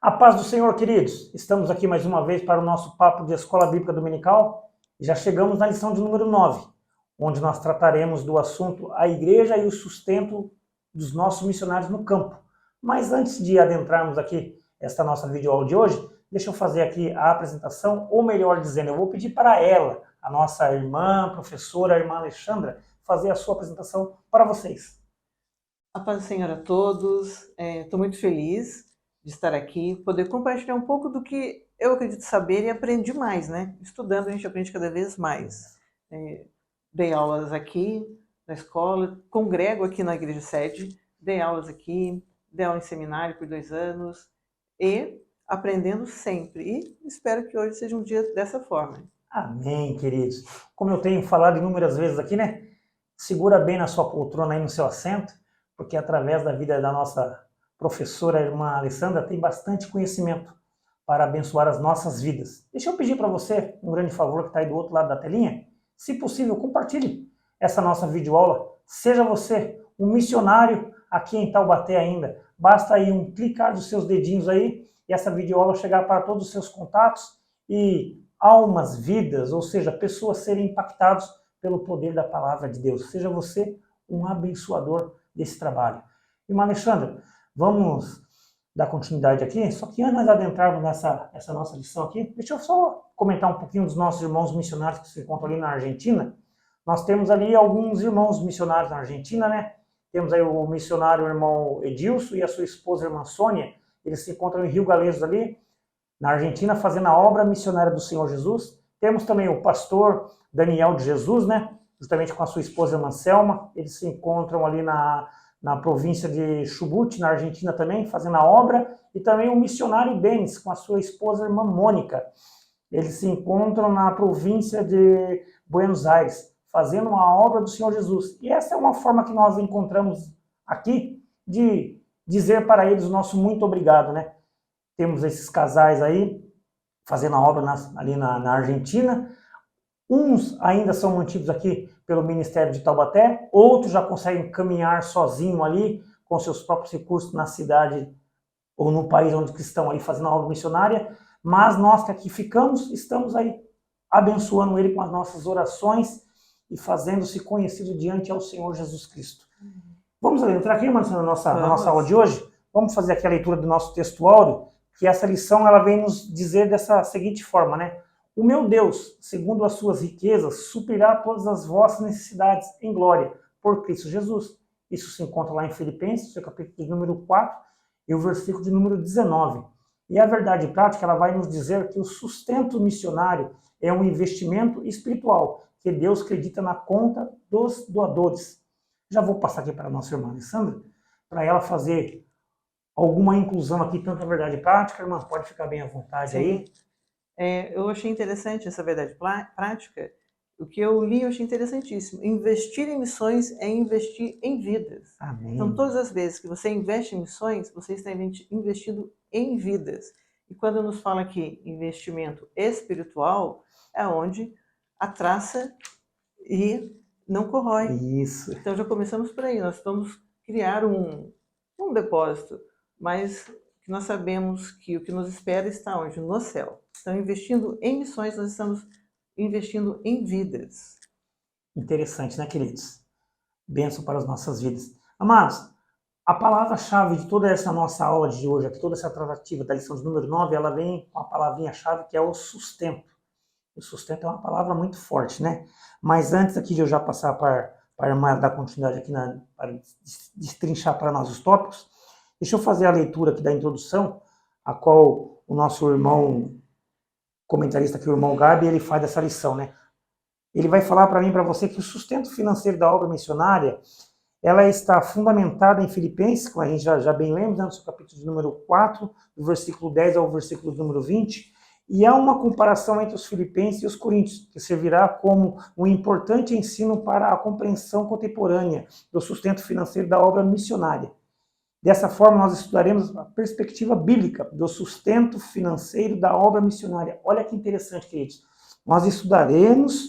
A paz do Senhor, queridos. Estamos aqui mais uma vez para o nosso papo de Escola Bíblica Dominical e já chegamos na lição de número 9, onde nós trataremos do assunto a igreja e o sustento dos nossos missionários no campo. Mas antes de adentrarmos aqui esta nossa videoaula de hoje, deixa eu fazer aqui a apresentação, ou melhor dizendo, eu vou pedir para ela, a nossa irmã, professora, a irmã Alexandra, fazer a sua apresentação para vocês. A paz do Senhor a todos. Estou muito feliz de estar aqui, poder compartilhar um pouco do que eu acredito saber e aprendi mais, né? Estudando, a gente aprende cada vez mais. Dei aulas aqui na escola, congrego aqui na igreja sede, dei aulas aqui, dei aula em seminário por 2 anos e aprendendo sempre. E espero que hoje seja um dia dessa forma. Amém, queridos. Como eu tenho falado inúmeras vezes aqui, né? Segura bem na sua poltrona aí no seu assento, porque através da vida da nossa professora, a irmã Alessandra, tem bastante conhecimento para abençoar as nossas vidas. Deixa eu pedir para você um grande favor que está aí do outro lado da telinha. Se possível, compartilhe essa nossa videoaula. Seja você um missionário aqui em Taubaté ainda. Basta aí um clicar dos seus dedinhos aí e essa videoaula chegar para todos os seus contatos e almas, vidas, ou seja, pessoas serem impactadas pelo poder da palavra de Deus. Seja você um abençoador desse trabalho. Irmã Alexandra, vamos dar continuidade aqui, só que antes de adentrarmos nessa nossa lição aqui, deixa eu só comentar um pouquinho dos nossos irmãos missionários que se encontram ali na Argentina. Nós temos ali alguns irmãos missionários na Argentina, né? Temos aí o missionário o irmão Edilson e a sua esposa, a irmã Sônia. Eles se encontram em Rio Galezos ali, na Argentina, fazendo a obra missionária do Senhor Jesus. Temos também o pastor Daniel de Jesus, né? Justamente com a sua esposa, a irmã Selma. Eles se encontram ali na província de Chubut, na Argentina também, fazendo a obra. E também o missionário Denis, com a sua esposa, a irmã Mônica. Eles se encontram na província de Buenos Aires, fazendo a obra do Senhor Jesus. E essa é uma forma que nós encontramos aqui de dizer para eles o nosso muito obrigado, né? Temos esses casais aí fazendo a obra ali na Argentina. Uns ainda são mantidos aqui pelo Ministério de Taubaté, outros já conseguem caminhar sozinho ali, com seus próprios recursos na cidade ou no país onde estão ali fazendo a obra missionária, mas nós que aqui ficamos, estamos aí abençoando ele com as nossas orações e fazendo-se conhecido diante ao Senhor Jesus Cristo. Vamos adentrar aqui, Marcelo, na nossa aula de hoje? Vamos fazer aqui a leitura do nosso texto áureo, que essa lição ela vem nos dizer dessa seguinte forma, né? O meu Deus, segundo as suas riquezas, suprirá todas as vossas necessidades em glória, por Cristo Jesus. Isso se encontra lá em Filipenses, seu capítulo de número 4, e o versículo de número 19. E a verdade prática, ela vai nos dizer que o sustento missionário é um investimento espiritual, que Deus acredita na conta dos doadores. Já vou passar aqui para a nossa irmã Alessandra, para ela fazer alguma inclusão aqui, tanto na verdade prática, irmã, pode ficar bem à vontade. Sim. Aí. Eu achei interessante essa verdade prática. O que eu li eu achei interessantíssimo. Investir em missões é investir em vidas. Amém. Então, todas as vezes que você investe em missões, você está investindo em vidas. E quando nos fala aqui investimento espiritual, é onde a traça e não corrói. Isso. Então, já começamos por aí. Nós vamos criar um depósito, mas nós sabemos que o que nos espera está onde? No céu. Então, investindo em missões, nós estamos investindo em vidas. Interessante, né, queridos? Bênção para as nossas vidas. Amados, a palavra-chave de toda essa nossa aula de hoje, aqui, toda essa tratativa da lição de número 9, ela vem com a palavrinha-chave que é o sustento. O sustento é uma palavra muito forte, né? Mas antes aqui de eu já passar para a irmã dar continuidade aqui, para destrinchar para nós os tópicos, deixa eu fazer a leitura aqui da introdução, a qual o nosso irmão comentarista aqui, o irmão Gabi, ele faz essa lição, né? Ele vai falar para mim e para você que o sustento financeiro da obra missionária, ela está fundamentada em Filipenses, como a gente já bem lembra, no seu capítulo de número 4, do versículo 10 ao versículo número 20, e há uma comparação entre os filipenses e os coríntios, que servirá como um importante ensino para a compreensão contemporânea do sustento financeiro da obra missionária. Dessa forma, nós estudaremos a perspectiva bíblica do sustento financeiro da obra missionária. Olha que interessante, queridos. Nós estudaremos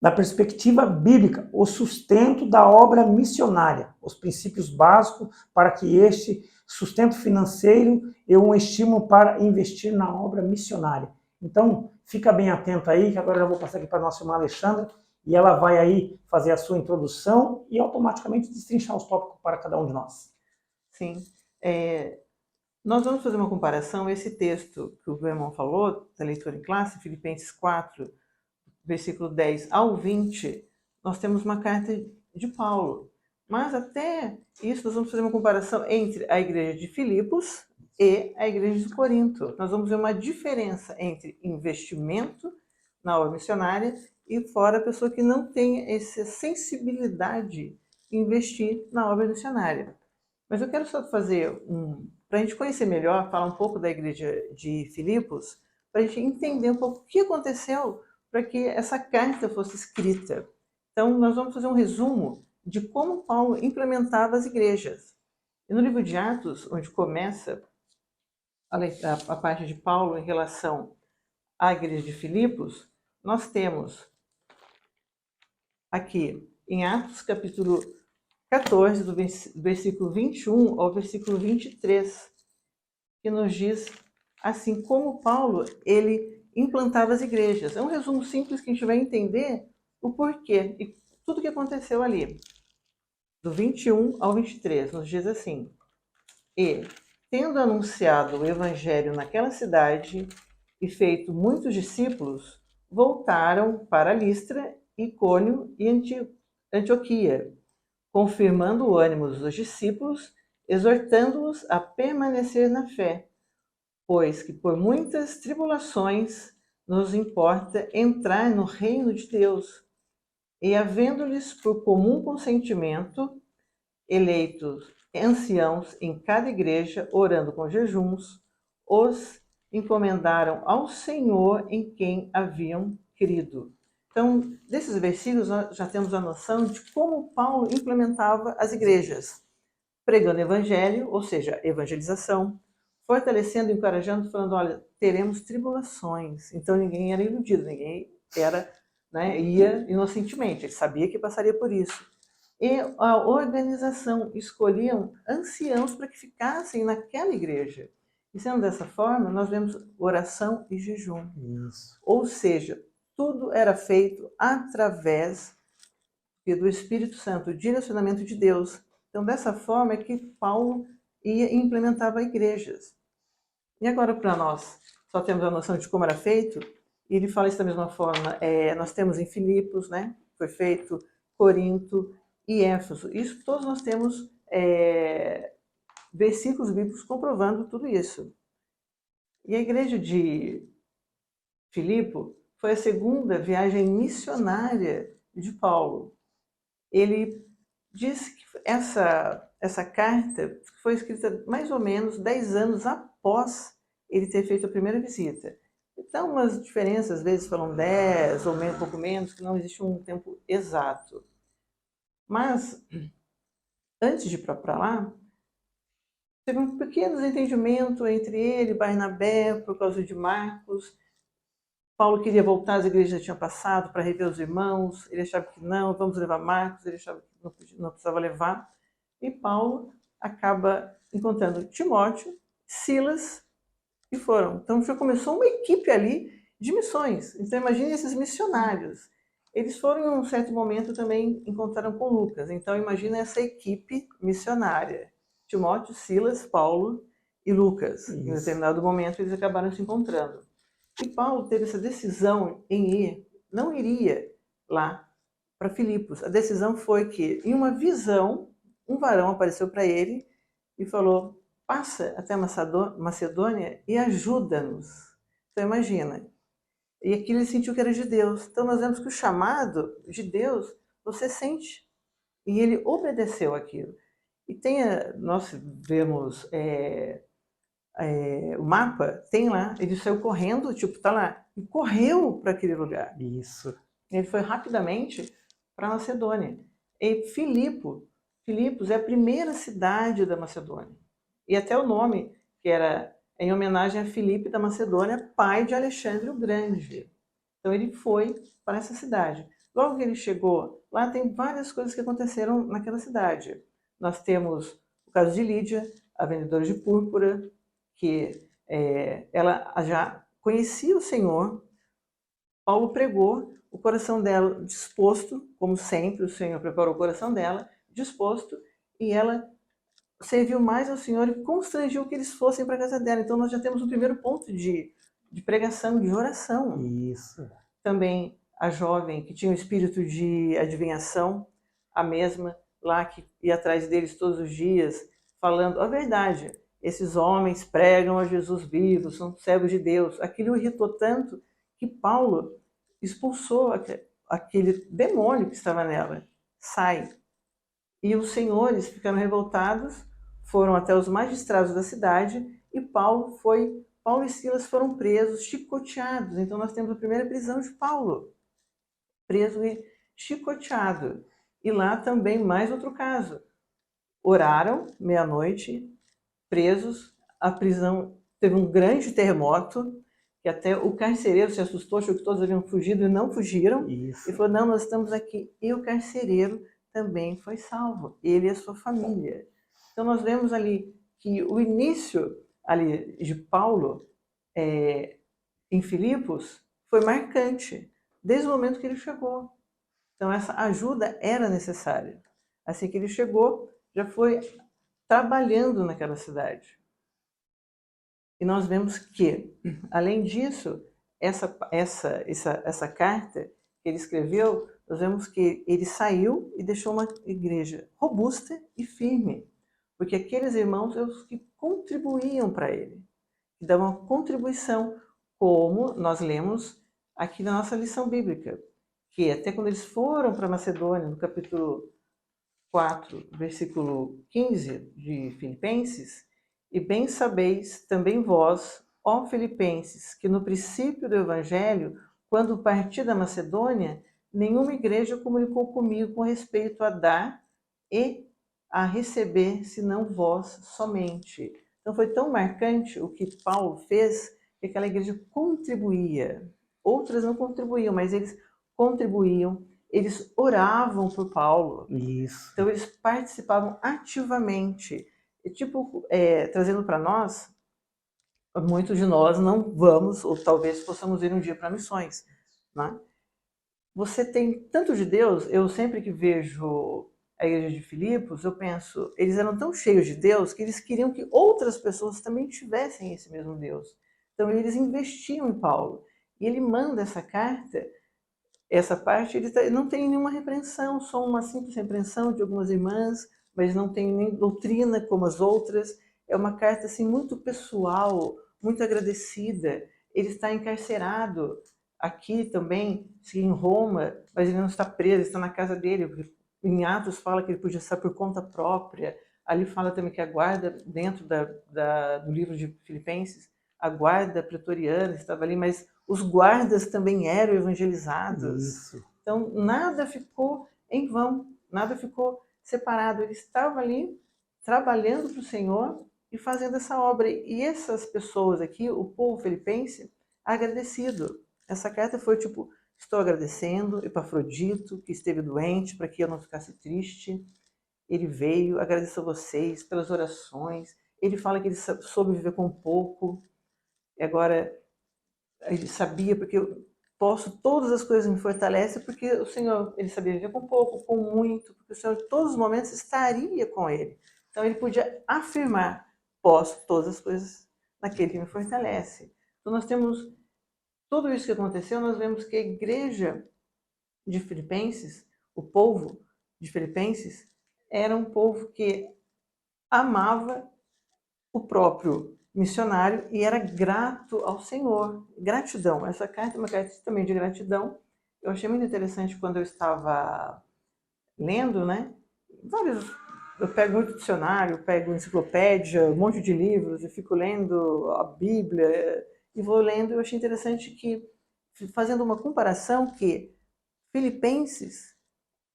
Da perspectiva bíblica, o sustento da obra missionária, os princípios básicos para que este sustento financeiro e um estímulo para investir na obra missionária. Então, fica bem atento aí, que agora eu já vou passar aqui para a nossa irmã Alexandra, e ela vai aí fazer a sua introdução e automaticamente destrinchar os tópicos para cada um de nós. Sim. Nós vamos fazer uma comparação, esse texto que o irmão falou, da leitura em classe, Filipenses 4, versículo 10 ao 20, nós temos uma carta de Paulo. Mas até isso nós vamos fazer uma comparação entre a igreja de Filipos e a igreja de Corinto. Nós vamos ver uma diferença entre investimento na obra missionária e fora a pessoa que não tem essa sensibilidade em investir na obra missionária. Mas eu quero só fazer para a gente conhecer melhor, falar um pouco da igreja de Filipos, para a gente entender um pouco o que aconteceu para que essa carta fosse escrita. Então, nós vamos fazer um resumo de como Paulo implementava as igrejas. E no livro de Atos, onde começa a parte de Paulo em relação à igreja de Filipos, nós temos aqui em Atos capítulo 14, do versículo 21 ao versículo 23, que nos diz assim como Paulo ele implantava as igrejas. É um resumo simples que a gente vai entender o porquê e tudo o que aconteceu ali. Do 21 ao 23, nos diz assim: E, tendo anunciado o evangelho naquela cidade e feito muitos discípulos, voltaram para Listra, Icônio e Antioquia, confirmando o ânimo dos discípulos, exortando-os a permanecer na fé, pois que por muitas tribulações nos importa entrar no reino de Deus. E havendo-lhes por comum consentimento eleitos anciãos em cada igreja, orando com jejuns, os encomendaram ao Senhor em quem haviam crido. Então, desses versículos nós já temos a noção de como Paulo implementava as igrejas, pregando o evangelho, ou seja, evangelização, fortalecendo, encorajando, falando, olha, teremos tribulações. Então ninguém era iludido, ninguém era, ia inocentemente, ele sabia que passaria por isso. E a organização escolhiam anciãos para que ficassem naquela igreja. E sendo dessa forma, nós vemos oração e jejum. Isso. Ou seja, tudo era feito através do Espírito Santo, o direcionamento de Deus. Então, dessa forma é que Paulo ia e implementava igrejas. E agora, para nós, só temos a noção de como era feito, e ele fala isso da mesma forma, nós temos em Filipos, foi feito, Corinto e Éfeso. Isso todos nós temos versículos bíblicos comprovando tudo isso. E a igreja de Filipo foi a segunda viagem missionária de Paulo. Ele diz que essa carta foi escrita mais ou menos 10 anos após ele ter feito a primeira visita. Então, umas diferenças, às vezes falam 10 ou um pouco menos, que não existe um tempo exato. Mas, antes de ir para lá, teve um pequeno desentendimento entre ele e Barnabé, por causa de Marcos. Paulo queria voltar, as igrejas já tinham passado para rever os irmãos, ele achava que não, vamos levar Marcos, ele achava que não precisava levar. E Paulo acaba encontrando Timóteo, Silas e foram. Então já começou uma equipe ali de missões. Então imagine esses missionários. Eles foram em um certo momento também encontraram com Lucas. Então imagina essa equipe missionária. Timóteo, Silas, Paulo e Lucas. Isso. Em determinado momento eles acabaram se encontrando. E Paulo teve essa decisão em ir, não iria lá para Filipos. A decisão foi que, em uma visão, um varão apareceu para ele e falou: passa até Macedônia e ajuda-nos. Então imagina. E aquilo ele sentiu que era de Deus. Então nós vemos que o chamado de Deus, você sente. E ele obedeceu aquilo. E nós vemos o mapa, tem lá, ele saiu correndo, tá lá, e correu para aquele lugar. Isso. Ele foi rapidamente para Macedônia. E Filipos é a primeira cidade da Macedônia. E até o nome, que era em homenagem a Filipe da Macedônia, pai de Alexandre o Grande. Então ele foi para essa cidade. Logo que ele chegou, lá tem várias coisas que aconteceram naquela cidade. Nós temos o caso de Lídia, a vendedora de púrpura, que ela já conhecia o Senhor. Paulo pregou, o coração dela disposto, como sempre, o Senhor preparou o coração dela, disposto, e ela serviu mais ao Senhor e constrangiu que eles fossem para a casa dela. Então nós já temos o primeiro ponto de pregação, de oração. Isso. Também a jovem que tinha o espírito de adivinhação, a mesma lá que ia atrás deles todos os dias, falando a verdade. Esses homens pregam a Jesus vivo, são servos de Deus. Aquilo irritou tanto que Paulo expulsou aquele demônio que estava nela. Sai. E os senhores ficaram revoltados, foram até os magistrados da cidade e Paulo e Silas foram presos, chicoteados. Então nós temos a primeira prisão de Paulo, preso e chicoteado. E lá também mais outro caso. Oraram meia-noite, presos, a prisão teve um grande terremoto, que até o carcereiro se assustou, achou que todos haviam fugido e não fugiram. Isso. E falou, não, nós estamos aqui. E o carcereiro também foi salvo, ele e a sua família. Então nós vemos ali que o início ali de Paulo em Filipos foi marcante, desde o momento que ele chegou. Então essa ajuda era necessária. Assim que ele chegou, já foi trabalhando naquela cidade. E nós vemos que, além disso, essa carta que ele escreveu, nós vemos que ele saiu e deixou uma igreja robusta e firme, porque aqueles irmãos são os que contribuíam para ele, que davam uma contribuição, como nós lemos aqui na nossa lição bíblica, que até quando eles foram para Macedônia, no capítulo 4, versículo 15 de Filipenses, e bem sabeis também vós, ó Filipenses, que no princípio do Evangelho, quando parti da Macedônia, nenhuma igreja comunicou comigo com respeito a dar e a receber, senão vós somente. Então foi tão marcante o que Paulo fez, que aquela igreja contribuía. Outras não contribuíam, mas eles contribuíam, eles oravam por Paulo. Isso. Então eles participavam ativamente. E, trazendo para nós, muitos de nós não vamos, ou talvez possamos ir um dia para missões, né? Você tem tanto de Deus, eu sempre que vejo a igreja de Filipos, eu penso, eles eram tão cheios de Deus que eles queriam que outras pessoas também tivessem esse mesmo Deus. Então eles investiam em Paulo. E ele manda essa carta, essa parte, ele não tem nenhuma repreensão, só uma simples repreensão de algumas irmãs, mas não tem nem doutrina como as outras. É uma carta assim muito pessoal, muito agradecida. Ele está encarcerado aqui também, em Roma, mas ele não está preso, está na casa dele. Em Atos fala que ele podia estar por conta própria. Ali fala também que a guarda, dentro do livro de Filipenses, a guarda pretoriana estava ali, mas os guardas também eram evangelizados. Isso. Então, nada ficou em vão, nada ficou separado. Ele estava ali trabalhando para o Senhor e fazendo essa obra. E essas pessoas aqui, o povo filipense, agradecido. Essa carta foi tipo, estou agradecendo Epafrodito, que esteve doente, para que eu não ficasse triste. Ele veio, agradeço a vocês pelas orações. Ele fala que ele soube viver com pouco. E agora, ele sabia, porque eu posso, todas as coisas me fortalecem, porque o Senhor, ele sabia viver com pouco, com muito, porque o Senhor, em todos os momentos, estaria com ele. Então, ele podia afirmar, posso todas as coisas naquele que me fortalece. Então, nós temos tudo isso que aconteceu, nós vemos que a igreja de Filipenses, o povo de Filipenses, era um povo que amava o próprio missionário e era grato ao Senhor. Gratidão. Essa carta é uma carta também de gratidão. Eu achei muito interessante quando eu estava lendo, né? Eu pego muito dicionário, pego enciclopédia, um monte de livros, e fico lendo a Bíblia e vou lendo. Eu achei interessante que, fazendo uma comparação, que Filipenses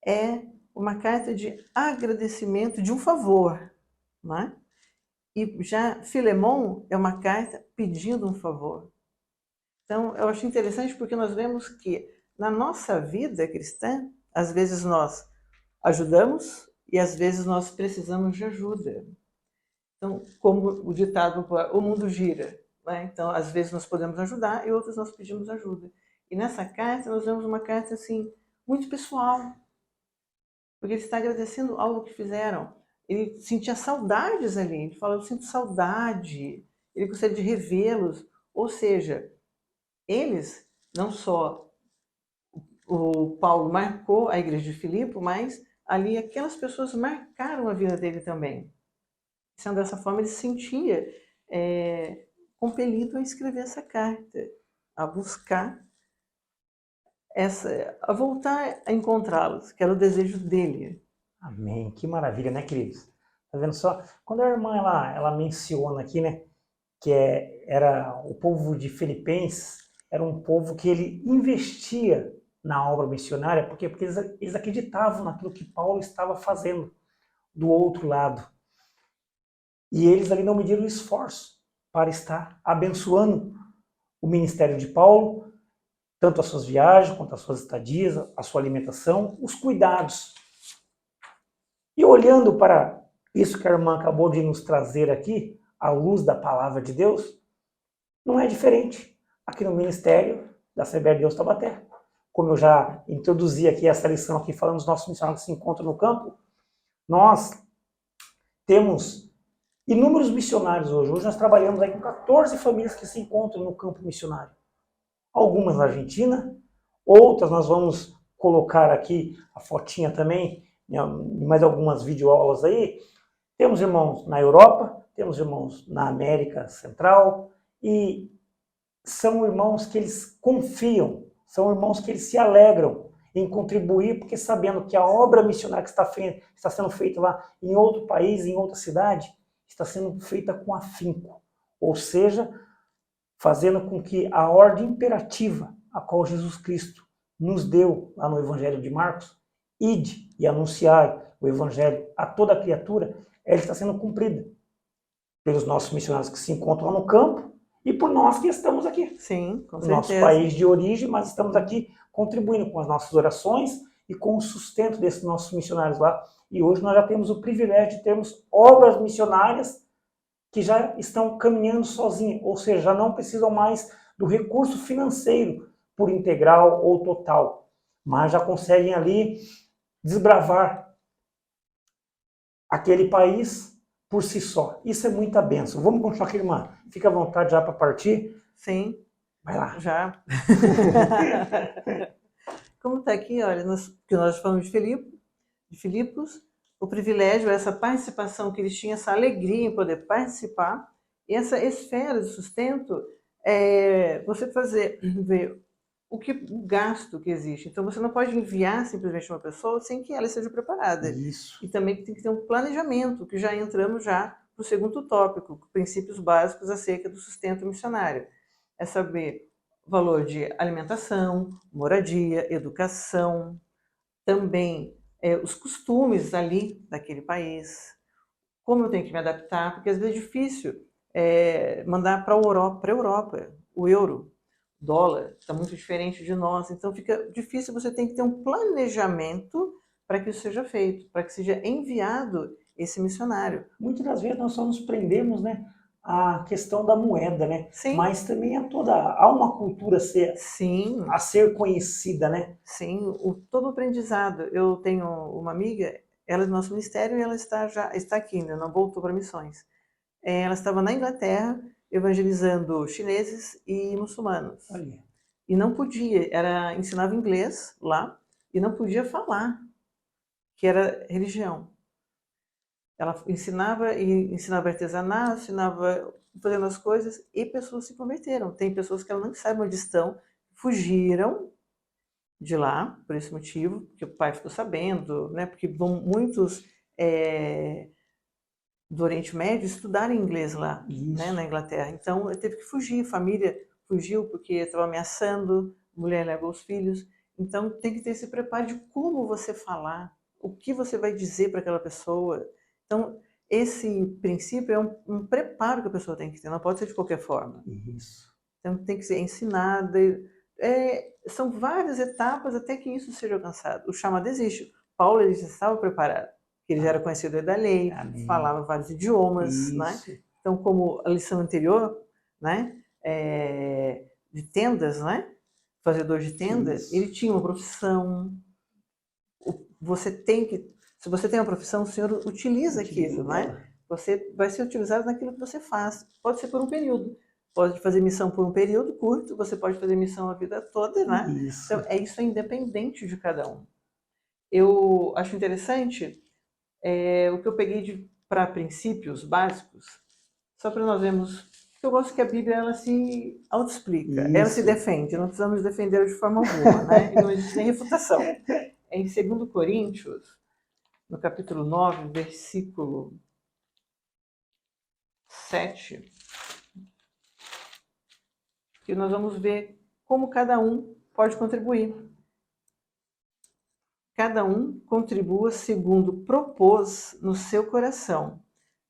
é uma carta de agradecimento de um favor, né? E já Filemon é uma carta pedindo um favor. Então, eu acho interessante porque nós vemos que na nossa vida cristã, às vezes nós ajudamos e às vezes nós precisamos de ajuda. Então, como o ditado popular, o mundo gira, né? Então, às vezes nós podemos ajudar e outras nós pedimos ajuda. E nessa carta nós vemos uma carta assim muito pessoal, porque ele está agradecendo algo que fizeram. Ele sentia saudades ali, ele fala, eu sinto saudade, ele gostaria de revê-los. Ou seja, eles, não só o Paulo marcou a igreja de Filipe, mas ali aquelas pessoas marcaram a vida dele também. Sendo dessa forma, ele se sentia compelido a escrever essa carta, a buscar a voltar a encontrá-los, que era o desejo dele. Amém. Que maravilha, né, queridos? Tá vendo só? Quando a irmã ela menciona aqui, né, que era o povo de Filipenses, era um povo que ele investia na obra missionária, porque eles acreditavam naquilo que Paulo estava fazendo do outro lado. E eles ali não mediram esforço para estar abençoando o ministério de Paulo, tanto as suas viagens, quanto as suas estadias, a sua alimentação, os cuidados. E olhando para isso que a irmã acabou de nos trazer aqui, à luz da palavra de Deus, não é diferente aqui no ministério da Assembleia de Deus Taubaté. Como eu já introduzi aqui essa lição aqui, falando dos nossos missionários que se encontram no campo, nós temos inúmeros missionários hoje. Hoje nós trabalhamos aí com 14 famílias que se encontram no campo missionário. Algumas na Argentina, outras nós vamos colocar aqui a fotinha também, em mais algumas videoaulas aí. Temos irmãos na Europa, temos irmãos na América Central, e são irmãos que eles confiam, são irmãos que eles se alegram em contribuir, porque sabendo que a obra missionária que está sendo feita lá em outro país, em outra cidade, está sendo feita com afinco, ou seja, fazendo com que a ordem imperativa a qual Jesus Cristo nos deu lá no Evangelho de Marcos, ide e anunciai o Evangelho a toda criatura, ela está sendo cumprida pelos nossos missionários que se encontram lá no campo e por nós que estamos aqui. Sim, com no certeza. Nosso país de origem, mas estamos aqui contribuindo com as nossas orações e com o sustento desses nossos missionários lá. E hoje nós já temos o privilégio de termos obras missionárias que já estão caminhando sozinhas, ou seja, já não precisam mais do recurso financeiro por integral ou total, mas já conseguem ali desbravar aquele país por si só. Isso é muita bênção. Vamos continuar aqui, irmã. Fica à vontade já para partir. Sim. Vai lá. Já. Como está aqui, olha, que nós falamos de Filipos, o privilégio, essa participação que eles tinham, essa alegria em poder participar, e essa esfera de sustento, você ver o gasto que existe. Então, você não pode enviar simplesmente uma pessoa sem que ela esteja preparada. Isso. E também tem que ter um planejamento, que já entramos já no segundo tópico, princípios básicos acerca do sustento missionário. É saber o valor de alimentação, moradia, educação, também os costumes ali daquele país, como eu tenho que me adaptar, porque às vezes é difícil mandar para a Europa, o euro, o dólar está muito diferente de nós, então fica difícil, você tem que ter um planejamento para que isso seja feito, para que seja enviado esse missionário. Muitas das vezes nós só nos prendemos, né, à questão da moeda, né? Sim. Mas também há uma cultura Sim. a ser conhecida, né? Sim, todo o aprendizado. Eu tenho uma amiga, ela é do nosso ministério e ela está aqui ainda, não voltou para missões. Ela estava na Inglaterra evangelizando chineses e muçulmanos. Olha. E não podia, ensinava inglês lá e não podia falar que era religião. Ela ensinava artesanato, ensinava fazendo as coisas e pessoas se converteram. Tem pessoas que ela não sabe onde estão, fugiram de lá, por esse motivo, porque o pai ficou sabendo, né? Porque vão muitos do Oriente Médio estudar inglês lá, né, na Inglaterra. Então, ele teve que fugir, a família fugiu porque estava ameaçando, a mulher levou os filhos. Então, tem que ter esse preparo de como você falar, o que você vai dizer para aquela pessoa. Então, esse princípio é um preparo que a pessoa tem que ter, não pode ser de qualquer forma. Isso. Então, tem que ser ensinada, são várias etapas até que isso seja alcançado. O chamado existe. Paulo, ele já estava preparado. Ele já era conhecedor da lei, Amém. falava vários idiomas, né? Isso. Então, como a lição anterior, né? De tendas, né? Fazedor de tendas, Isso. ele tinha uma profissão. Você tem que, se você tem uma profissão, o Senhor utiliza aquilo, né? dela. Você vai ser utilizado naquilo que você faz. Pode ser por um período. Pode fazer missão por um período curto, você pode fazer missão a vida toda, né? Isso. Então, isso é independente de cada um. Eu acho interessante o que eu peguei para princípios básicos, só para nós vermos. Eu gosto que a Bíblia ela se autoexplica, ela se Isso. defende, não precisamos defender de forma alguma, né? E não existe nem refutação. É em 2 Coríntios, no capítulo 9, versículo 7, que nós vamos ver como cada um pode contribuir. Cada um contribua segundo propôs no seu coração,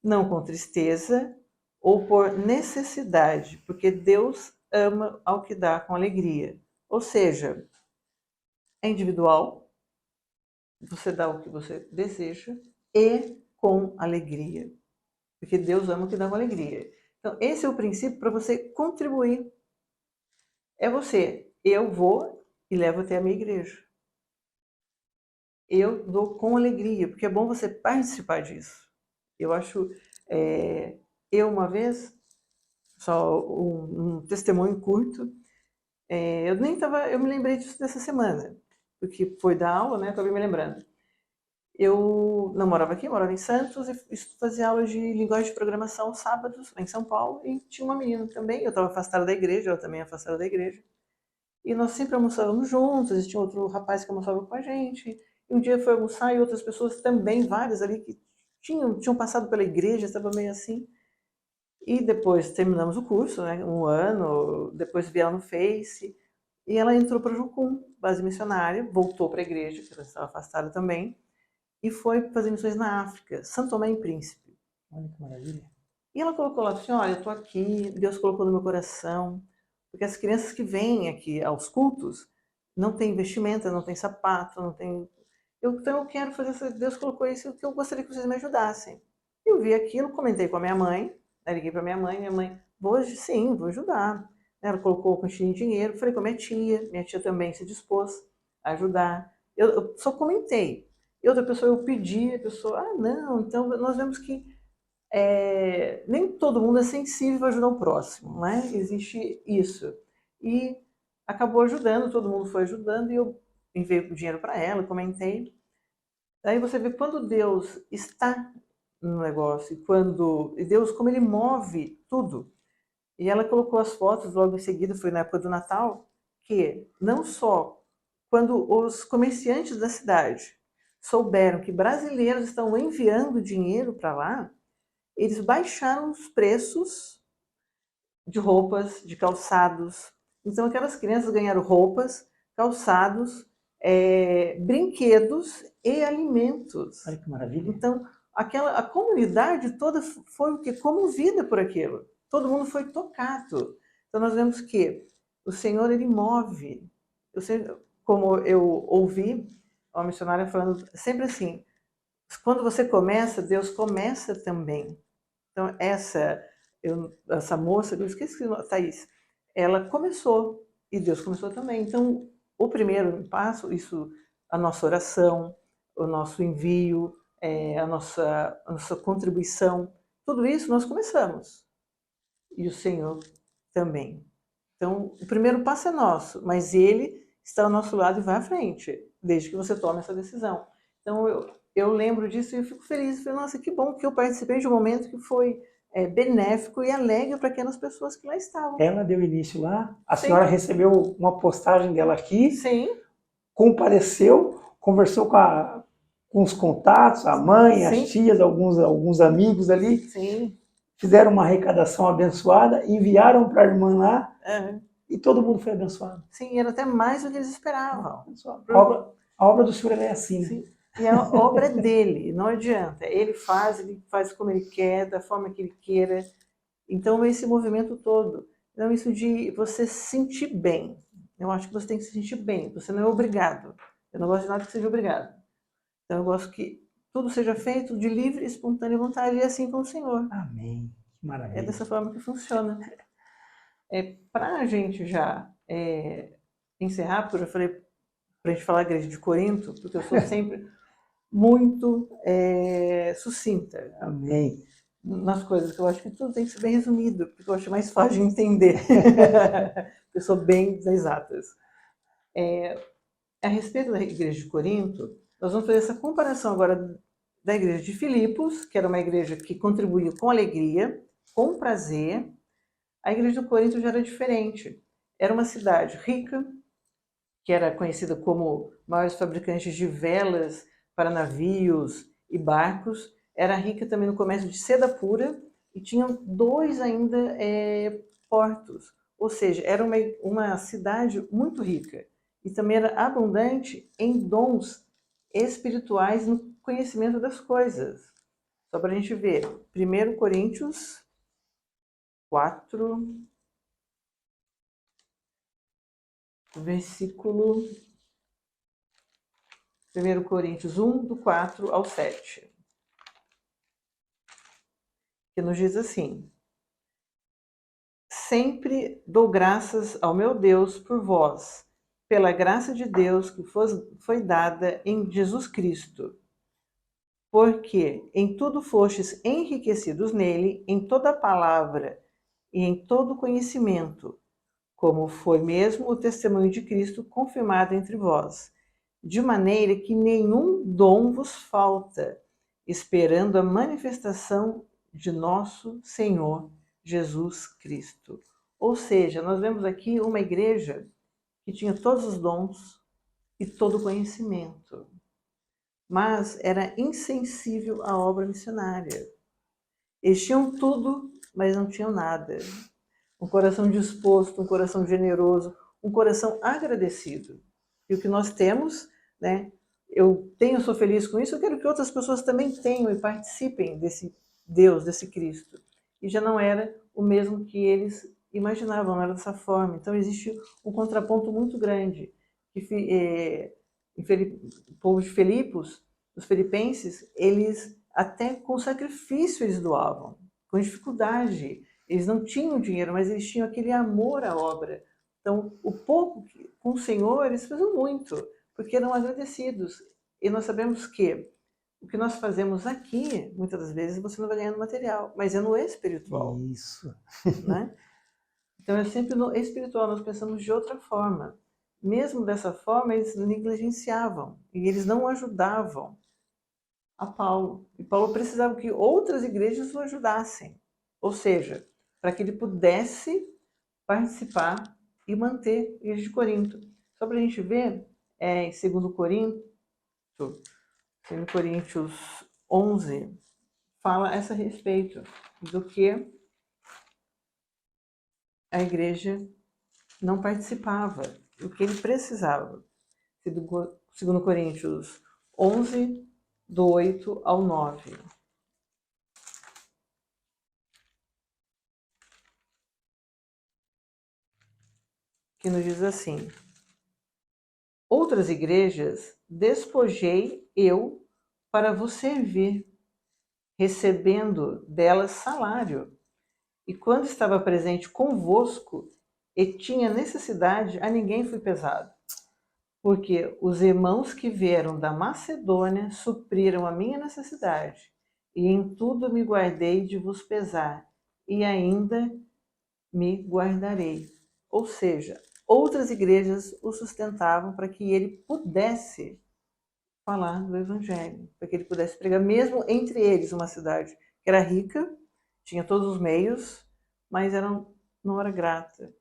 não com tristeza ou por necessidade, porque Deus ama ao que dá com alegria. Ou seja, é individual, você dá o que você deseja e com alegria, porque Deus ama o que dá com alegria. Então, esse é o princípio para você contribuir. É você, eu vou e levo até a minha igreja. Eu dou com alegria, porque é bom você participar disso. Eu acho, eu uma vez, só um testemunho curto, eu me lembrei disso dessa semana, porque foi da aula, né, acabei me lembrando. Eu não morava aqui, morava em Santos, e fazia aula de linguagem de programação aos sábados, lá em São Paulo, e tinha uma menina também, eu estava afastada da igreja, ela também afastada da igreja, e nós sempre almoçávamos juntos, e tinha outro rapaz que almoçava com a gente, e um dia foi almoçar e outras pessoas também, várias ali que tinham passado pela igreja, estava meio assim. E depois terminamos o curso, né, um ano, depois vi ela no Face, e ela entrou para a Jucum, base missionária, voltou para a igreja, que ela estava afastada também, e foi fazer missões na África, São Tomé e Príncipe. Olha que maravilha. E ela colocou lá assim, olha, eu estou aqui, Deus colocou no meu coração, porque as crianças que vêm aqui aos cultos não têm vestimenta, não têm sapato, não têm... Então eu quero fazer isso, Deus colocou isso, que eu gostaria que vocês me ajudassem. Eu vi aquilo, comentei com a minha mãe, liguei para minha mãe, sim, vou ajudar. Ela colocou com de dinheiro, falei com a minha tia também se dispôs a ajudar. Eu só comentei. E outra pessoa eu pedi, a pessoa, não, então nós vemos que nem todo mundo é sensível a ajudar o próximo, né? Existe isso. E acabou ajudando, todo mundo foi ajudando, e eu enviei o dinheiro para ela, comentei. Aí você vê quando Deus está no negócio, e Deus, como ele move tudo. E ela colocou as fotos logo em seguida, foi na época do Natal, que não só quando os comerciantes da cidade souberam que brasileiros estão enviando dinheiro para lá, eles baixaram os preços de roupas, de calçados. Então, aquelas crianças ganharam roupas, calçados, brinquedos e alimentos. Olha que maravilha. Então, a comunidade toda foi o quê? Comovida por aquilo. Todo mundo foi tocado. Então, nós vemos que o Senhor, ele move. Como eu ouvi uma missionária falando sempre assim, quando você começa, Deus começa também. Então, essa moça, eu esqueci, Thaís, ela começou, e Deus começou também. Então, o primeiro passo, a nossa oração, o nosso envio, a nossa contribuição, tudo isso nós começamos. E o Senhor também. Então, o primeiro passo é nosso, mas Ele está ao nosso lado e vai à frente, desde que você tome essa decisão. Então, eu lembro disso e eu fico feliz. Falei, nossa, que bom que eu participei de um momento que foi benéfico e alegre para aquelas pessoas que lá estavam. Ela deu início lá, a Sim. senhora recebeu uma postagem dela aqui, Sim. compareceu, conversou com os contatos, a mãe, Sim. as tias, alguns amigos ali. Sim. Fizeram uma arrecadação abençoada, enviaram para a irmã lá, e todo mundo foi abençoado. Sim, era até mais do que eles esperavam. A obra do Senhor é assim. Sim. E a obra é dele, não adianta. Ele faz como ele quer, da forma que ele queira. Então, esse movimento todo. Então, isso de você se sentir bem. Eu acho que você tem que se sentir bem, você não é obrigado. Eu não gosto de nada que seja obrigado. Então eu gosto que tudo seja feito de livre, espontânea vontade e assim com o Senhor. Amém. Que É maravilha. dessa forma que funciona. Para a gente já encerrar, porque eu já falei para a gente falar da igreja de Corinto, porque eu sou sempre muito sucinta Amém. nas coisas, que eu acho que tudo tem que ser bem resumido, porque eu acho mais fácil de entender. Eu sou bem das exatas. A respeito da igreja de Corinto, nós vamos fazer essa comparação agora da igreja de Filipos, que era uma igreja que contribuía com alegria, com prazer. A igreja de Corinto já era diferente. Era uma cidade rica, que era conhecida como maiores fabricantes de velas para navios e barcos. Era rica também no comércio de seda pura e tinham 2 ainda portos. Ou seja, era uma cidade muito rica e também era abundante em dons espirituais no conhecimento das coisas. Só para a gente ver, 1 Coríntios 4, versículo 1 Coríntios 1, do 4 ao 7, que nos diz assim: sempre dou graças ao meu Deus por vós, pela graça de Deus que foi dada em Jesus Cristo, porque em tudo fostes enriquecidos nele, em toda palavra e em todo conhecimento, como foi mesmo o testemunho de Cristo confirmado entre vós, de maneira que nenhum dom vos falta, esperando a manifestação de nosso Senhor Jesus Cristo. Ou seja, nós vemos aqui uma igreja que tinha todos os dons e todo o conhecimento, mas era insensível à obra missionária. Eles tinham tudo, mas não tinham nada. Um coração disposto, um coração generoso, um coração agradecido. E o que nós temos, né? Sou feliz com isso, eu quero que outras pessoas também tenham e participem desse Deus, desse Cristo. E já não era o mesmo que eles imaginavam, não era dessa forma. Então existe um contraponto muito grande. O povo de Filipos, os filipenses, eles até com sacrifício eles doavam, com dificuldade. Eles não tinham dinheiro, mas eles tinham aquele amor à obra. Então, o pouco com o Senhor, eles faziam muito, porque eram agradecidos. E nós sabemos que o que nós fazemos aqui, muitas das vezes, você não vai ganhar no material, mas é no espiritual. Isso. Né? Então, é sempre no espiritual, nós pensamos de outra forma. Mesmo dessa forma, eles negligenciavam e eles não ajudavam a Paulo. E Paulo precisava que outras igrejas o ajudassem. Ou seja, para que ele pudesse participar e manter a igreja de Corinto. Só para a gente ver, em 2 Coríntios 11, fala a esse respeito do que a igreja não participava, do que ele precisava. 2 Coríntios 11, do 8 ao 9. Que nos diz assim: outras igrejas despojei eu para vos servir, recebendo delas salário. E quando estava presente convosco e tinha necessidade, a ninguém fui pesado. Porque os irmãos que vieram da Macedônia supriram a minha necessidade, e em tudo me guardei de vos pesar, e ainda me guardarei. Ou seja, outras igrejas o sustentavam para que ele pudesse falar do Evangelho, para que ele pudesse pregar, mesmo entre eles, uma cidade que era rica, tinha todos os meios, mas não era grata.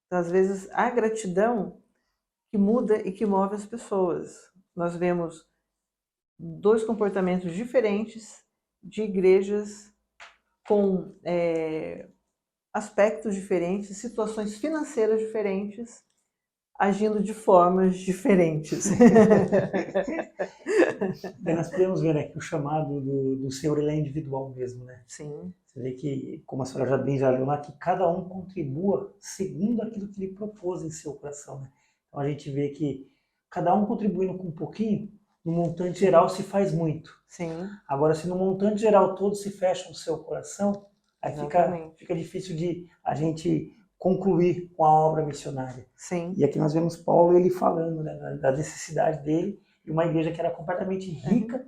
Então, às vezes, a gratidão que muda e que move as pessoas. Nós vemos 2 comportamentos diferentes de igrejas com aspectos diferentes, situações financeiras diferentes, agindo de formas diferentes. Nós podemos ver, né, que o chamado do Senhor ele é individual mesmo, né? Sim. Você vê que, como a senhora já bem já leu lá, que cada um contribua segundo aquilo que ele propôs em seu coração, né? Então a gente vê que cada um contribuindo com um pouquinho, no montante geral se faz muito. Sim. Agora, se no montante geral todos se fecham no seu coração, aí fica difícil de a gente concluir com a obra missionária. Sim. E aqui nós vemos Paulo ele falando, né, da necessidade dele, e uma igreja que era completamente rica,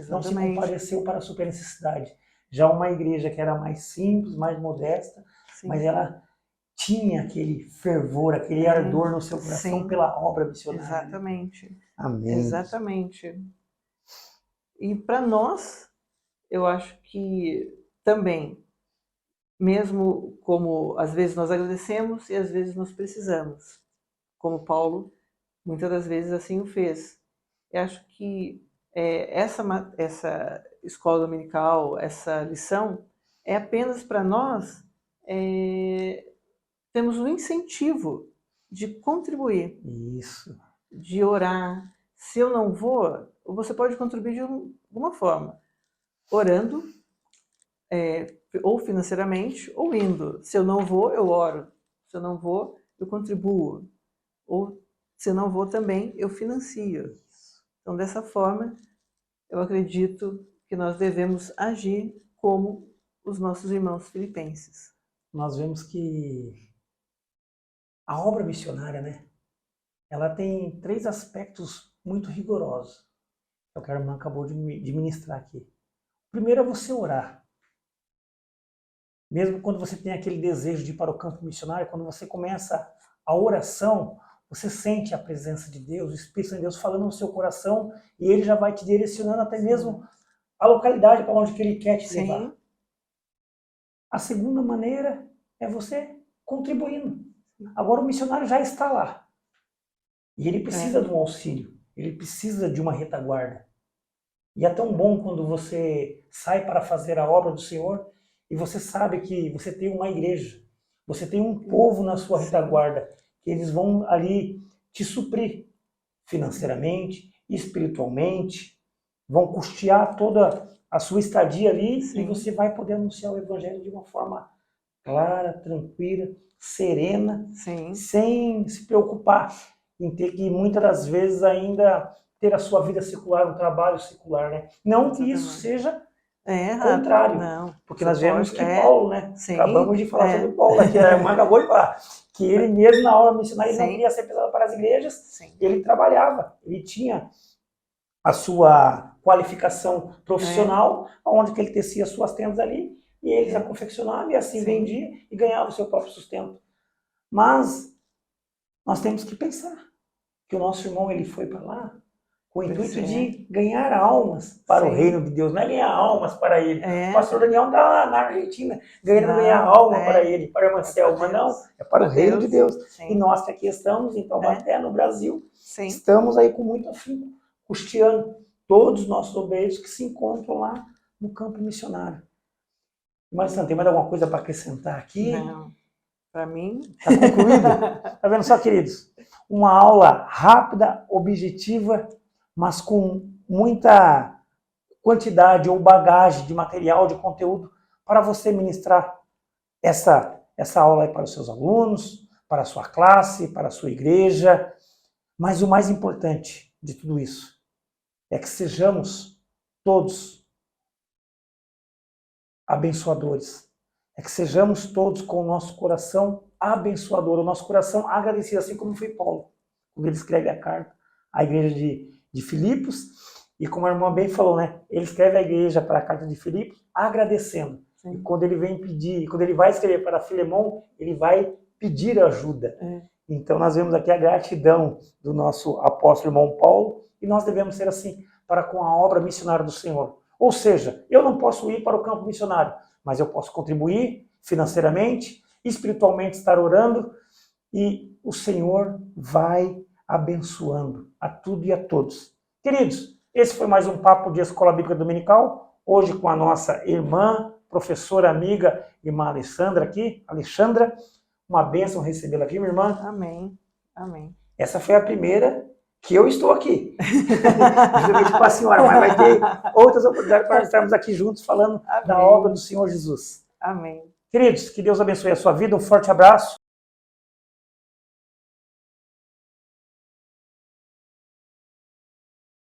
não se compareceu para a super necessidade. Já uma igreja que era mais simples, mais modesta, sim, mas ela tinha aquele fervor, aquele ardor no seu coração, sim, pela obra missionária. Exatamente. Né? Amém. Exatamente. E para nós, eu acho que também, mesmo como às vezes nós agradecemos e às vezes nós precisamos, como Paulo muitas das vezes assim o fez. Eu acho que essa escola dominical, essa lição, é apenas para nós temos um incentivo de contribuir. Isso. De orar. Se eu não vou, você pode contribuir de alguma forma. Orando, ou financeiramente, ou indo. Se eu não vou, eu oro. Se eu não vou, eu contribuo. Ou, se eu não vou também, eu financio. Então, dessa forma, eu acredito que nós devemos agir como os nossos irmãos filipenses. Nós vemos que a obra missionária, né, ela tem 3 aspectos muito rigorosos. É o que a irmã acabou de ministrar aqui. O primeiro é você orar. Mesmo quando você tem aquele desejo de ir para o campo missionário, quando você começa a oração, você sente a presença de Deus, o Espírito de Deus falando no seu coração, e ele já vai te direcionando até mesmo a localidade para onde que ele quer te levar. A segunda maneira é você contribuindo. Agora o missionário já está lá. E ele precisa de um auxílio, ele precisa de uma retaguarda. E é tão bom quando você sai para fazer a obra do Senhor e você sabe que você tem uma igreja, você tem um povo na sua retaguarda, que eles vão ali te suprir financeiramente, espiritualmente, vão custear toda a sua estadia ali. Sim. E você vai poder anunciar o Evangelho de uma forma clara, tranquila, serena, sim, sem se preocupar em ter que, muitas das vezes, ainda ter a sua vida secular, um trabalho secular, né? Não que isso seja contrário, não, porque nós vemos que Paulo, né? Sim, acabamos de falar sobre Paulo aqui, a irmã acabou de falar, que ele mesmo na obra missionária não queria ser pesado para as igrejas, sim, ele trabalhava, ele tinha a sua qualificação profissional, onde que ele tecia suas tendas ali, e eles a confeccionavam e assim vendia e ganhava o seu próprio sustento. Mas nós temos que pensar que o nosso irmão ele foi para lá com o intuito de ganhar almas para o reino de Deus, não é ganhar almas para ele. O pastor Daniel está lá na Argentina ganhar alma para ele, para a irmã Selma, não, é para o reino de Deus. Sim. E nós que aqui estamos em Taubaté, no Brasil, estamos aí com muito afinco, custeando todos os nossos obreiros que se encontram lá no campo missionário. Mas tem mais alguma coisa para acrescentar aqui? Não, para mim... Está concluído? Está vendo só, queridos? Uma aula rápida, objetiva, mas com muita quantidade ou bagagem de material, de conteúdo, para você ministrar essa aula aí para os seus alunos, para a sua classe, para a sua igreja. Mas o mais importante de tudo isso é que sejamos todos abençoadores. É que sejamos todos com o nosso coração abençoador, o nosso coração agradecido, assim como foi Paulo, quando ele escreve a carta à igreja de Filipos, e como a irmã bem falou, né? Ele escreve a igreja para a carta de Filipos agradecendo. Sim. E quando ele vem pedir, quando ele vai escrever para Filemão, ele vai pedir ajuda. Então nós vemos aqui a gratidão do nosso apóstolo irmão Paulo, e nós devemos ser assim para com a obra missionária do Senhor. Ou seja, eu não posso ir para o campo missionário, mas eu posso contribuir financeiramente, espiritualmente estar orando, e o Senhor vai abençoando a tudo e a todos. Queridos, esse foi mais um papo de Escola Bíblica Dominical, hoje com a nossa irmã, professora, amiga, irmã Alexandra aqui. Alexandra, uma bênção recebê-la aqui, minha irmã. Amém, amém. Essa foi a primeira que eu estou aqui, juntamente com a senhora, mas vai ter outras oportunidades para estarmos aqui juntos falando da obra do Senhor Jesus. Amém. Queridos, que Deus abençoe a sua vida, um forte abraço.